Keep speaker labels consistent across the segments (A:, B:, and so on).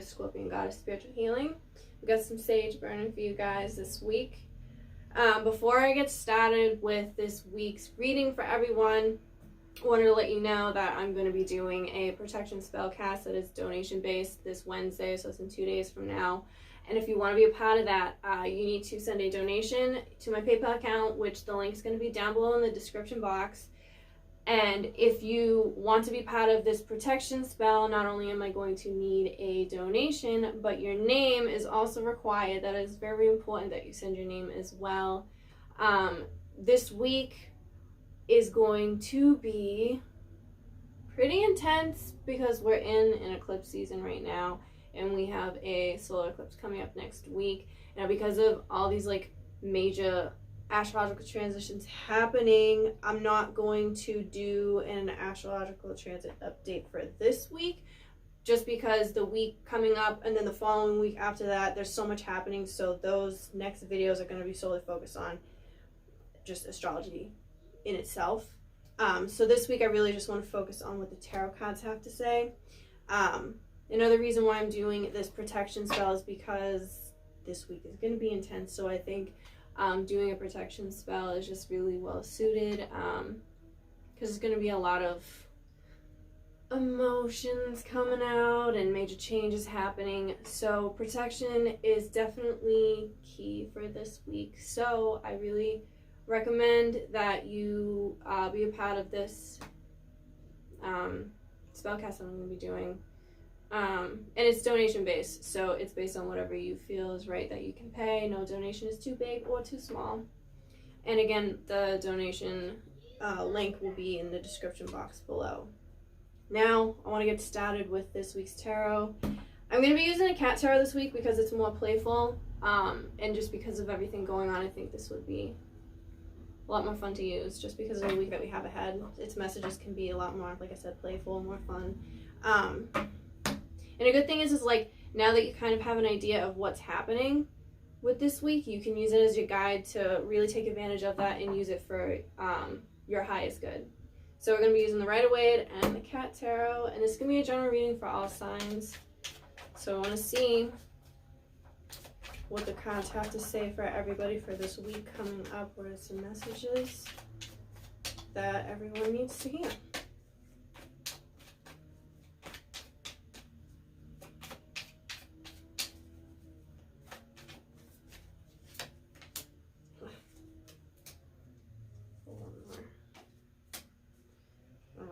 A: with Scorpion Goddess Spiritual Healing. We got some sage burning for you guys this week. Before I get started with this week's reading for everyone, I wanted to let you know that I'm going to be doing a protection spell cast that is donation based this Wednesday, so it's in 2 days from now. And if you want to be a part of that, you need to send a donation to my PayPal account, which the link is going to be down below in the description box. And if you want to be part of this protection spell, not only am I going to need a donation, but your name is also required. That is very important that you send your name as well. This week is going to be pretty intense because we're in an eclipse season right now, and we have a solar eclipse coming up next week. Now, because of all these like major astrological transitions happening, I'm not going to do an astrological transit update for this week, just because the week coming up and then the following week after that, there's so much happening. So those next videos are going to be solely focused on just astrology in itself. So this week I really just want to focus on what the tarot cards have to say. Another reason why I'm doing this protection spell is because this week is going to be intense. So I think doing a protection spell is just really well suited, because there's going to be a lot of emotions coming out and major changes happening. So protection is definitely key for this week. So I really recommend that you be a part of this spellcast that I'm going to be doing. And it's donation based, so it's based on whatever you feel is right that you can pay. No donation is too big or too small. And again, the donation link will be in the description box below. Now, I want to get started with this week's tarot. I'm going to be using a cat tarot this week because it's more playful, and just because of everything going on, I think this would be a lot more fun to use, just because of the week that we have ahead. Its messages can be a lot more, like I said, playful, more fun. And a good thing is like, now that you kind of have an idea of what's happening with this week, you can use it as your guide to really take advantage of that and use it for your highest good. So we're going to be using the Rider-Waite and the Cat Tarot, and this is going to be a general reading for all signs. So I want to see what the cards have to say for everybody for this week coming up. What are some messages that everyone needs to hear?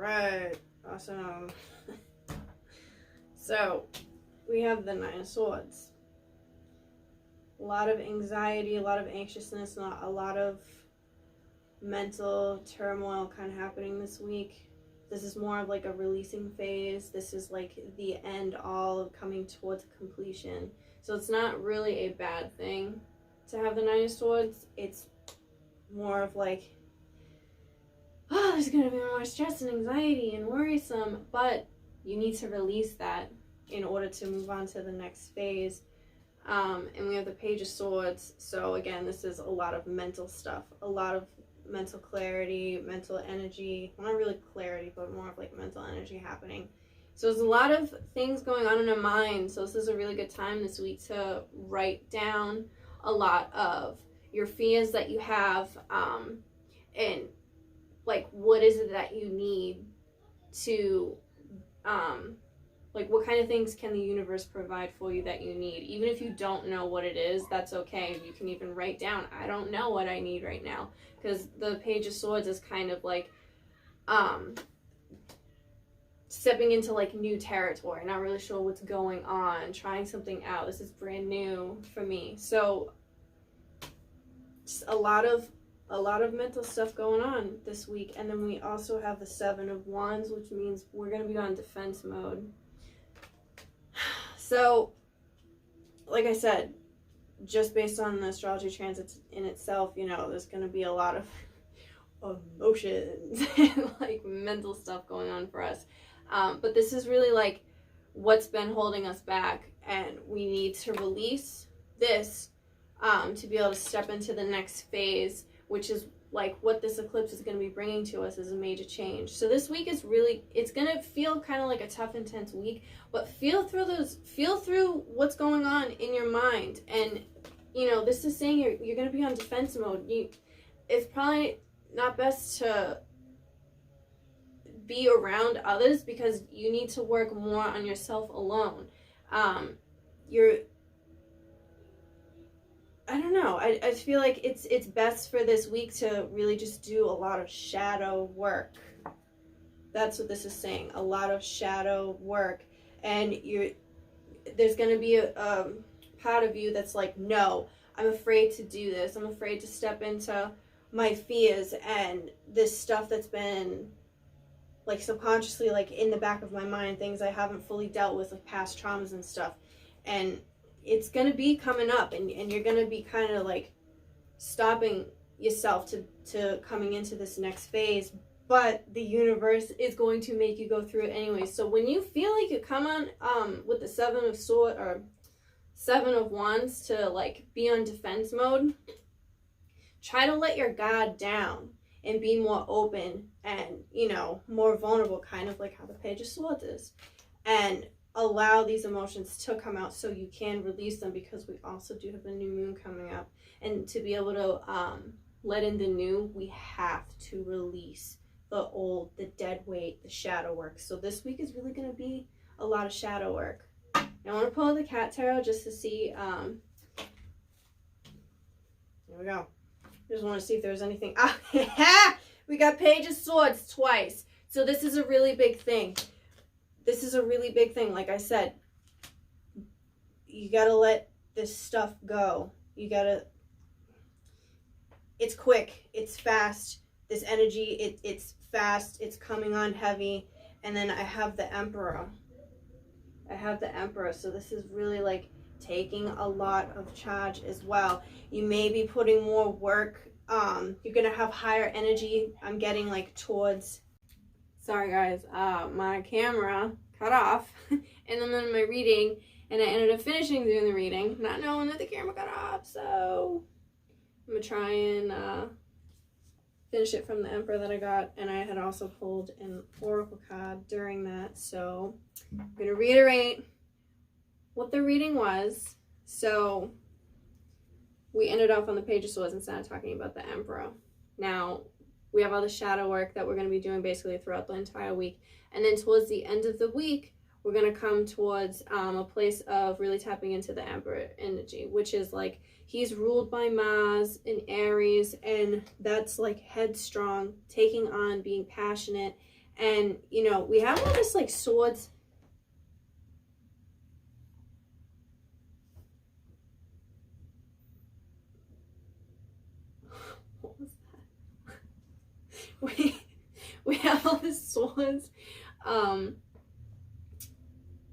A: Alright, awesome. So, we have the Nine of Swords. A lot of anxiety, a lot of anxiousness, a lot of mental turmoil kind of happening this week. This is more of like a releasing phase. This is like the end all of coming towards completion. So it's not really a bad thing to have the Nine of Swords. It's more of like, oh, there's going to be more stress and anxiety and worrisome, but you need to release that in order to move on to the next phase. And we have the Page of Swords. So again, this is a lot of mental stuff, a lot of mental clarity, mental energy. Well, not really clarity, but more of like mental energy happening. So there's a lot of things going on in our mind. So this is a really good time this week to write down a lot of your fears that you have, and like, what is it that you need to, like, what kind of things can the universe provide for you that you need? Even if you don't know what it is, that's okay. You can even write down, I don't know what I need right now. Because the Page of Swords is kind of like, stepping into like new territory, not really sure what's going on, trying something out. This is brand new for me. So, just a lot of mental stuff going on this week. And then we also have the Seven of Wands, which means we're going to be on defense mode. So, like I said, just based on the astrology transits in itself, you know, there's going to be a lot of emotions and like mental stuff going on for us. But this is really like what's been holding us back, and we need to release this to be able to step into the next phase, which is like what this eclipse is going to be bringing to us is a major change. So this week is really, it's going to feel kind of like a tough, intense week, but feel through what's going on in your mind. And, you know, this is saying you're going to be on defense mode. It's probably not best to be around others because you need to work more on yourself alone. I don't know. I feel like it's best for this week to really just do a lot of shadow work. That's what this is saying. A lot of shadow work. And there's going to be a part of you that's like, no, I'm afraid to do this. I'm afraid to step into my fears and this stuff that's been like subconsciously like in the back of my mind, things I haven't fully dealt with, like past traumas and stuff. And it's going to be coming up, and you're going to be kind of like stopping yourself to coming into this next phase, but the universe is going to make you go through it anyway. So when you feel like you come on with the Seven of Wands to like be on defense mode, try to let your guard down and be more open and, you know, more vulnerable, kind of like how the Page of Swords is, and allow these emotions to come out so you can release them, because we also do have a new moon coming up. And to be able to let in the new, we have to release the old, the dead weight, the shadow work. So this week is really going to be a lot of shadow work. Now I want to pull the Cat Tarot just to see. There we go. Just want to see if there's anything. We got Page of Swords twice. So this is a really big thing. This is a really big thing. Like I said, you got to let this stuff go. You got to, it's quick, it's fast. This energy, it's fast, it's coming on heavy. And then I have the Emperor. So this is really like taking a lot of charge as well. You may be putting more work. You're going to have higher energy. I'm getting like towards... Sorry guys, my camera cut off and then in my reading, and I ended up finishing doing the reading, not knowing that the camera cut off, so I'm going to try and finish it from the Emperor that I got, and I had also pulled an Oracle card during that, so I'm going to reiterate what the reading was. So we ended off on the Page of Swords and started talking about the Emperor. Now, we have all the shadow work that we're going to be doing basically throughout the entire week. And then towards the end of the week, we're going to come towards a place of really tapping into the Emperor energy, which is like he's ruled by Mars in Aries, and that's like headstrong, taking on, being passionate. And, you know, we have all this like swords. What was that? We have all this swords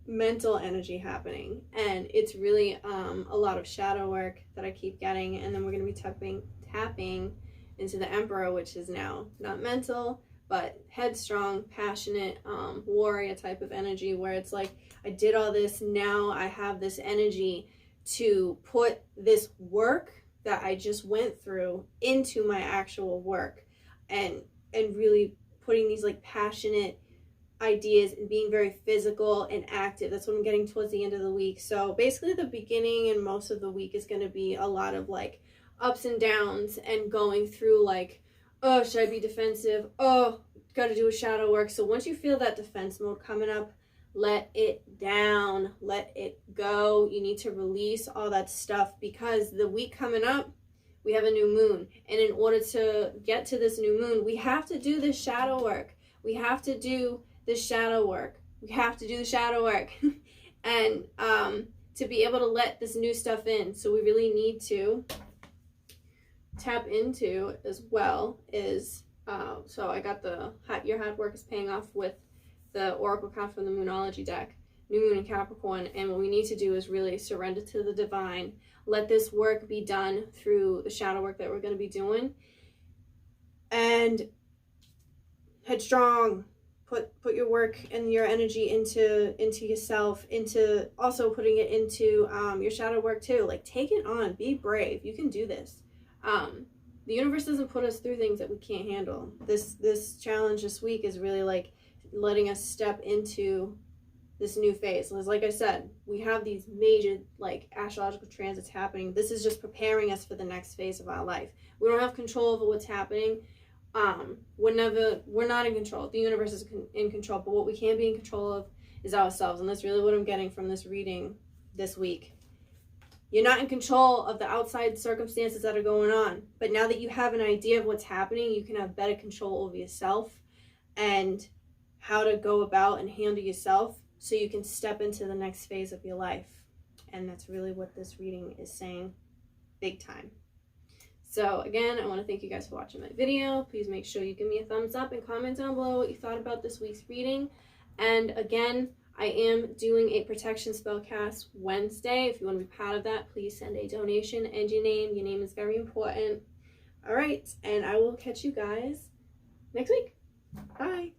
A: mental energy happening, and it's really a lot of shadow work that I keep getting. And then we're going to be tapping into the Emperor, which is now not mental but headstrong, passionate, warrior type of energy, where it's like I did all this, now I have this energy to put this work that I just went through into my actual work, and really putting these like passionate ideas and being very physical and active. That's what I'm getting towards the end of the week. So basically the beginning and most of the week is going to be a lot of like ups and downs and going through like, oh, should I be defensive? Oh, got to do a shadow work. So once you feel that defense mode coming up, let it down, let it go. You need to release all that stuff, because the week coming up, we have a new moon. And in order to get to this new moon, we have to do this shadow work. We have to do this shadow work. We have to do the shadow work. And to be able to let this new stuff in. So we really need to tap into as well is, so I got the Your Hard Work is Paying Off with the Oracle card from the Moonology deck, New Moon in Capricorn. And what we need to do is really surrender to the divine. Let this work be done through the shadow work that we're going to be doing. And headstrong, put your work and your energy into yourself, into also putting it into your shadow work too. Like, take it on, be brave. You can do this. the universe doesn't put us through things that we can't handle. This challenge this week is really like letting us step into this new phase. Like I said, we have these major like astrological transits happening. This is just preparing us for the next phase of our life. We don't have control over what's happening. We're not in control. The universe is in control, but what we can be in control of is ourselves. And that's really what I'm getting from this reading this week. You're not in control of the outside circumstances that are going on, but now that you have an idea of what's happening, you can have better control over yourself and how to go about and handle yourself so you can step into the next phase of your life. And that's really what this reading is saying, big time. So again, I want to thank you guys for watching my video. Please make sure you give me a thumbs up and comment down below what you thought about this week's reading. And again, I am doing a protection spellcast Wednesday. If you want to be part of that, please send a donation and your name. Your name is very important. All right, and I will catch you guys next week. Bye.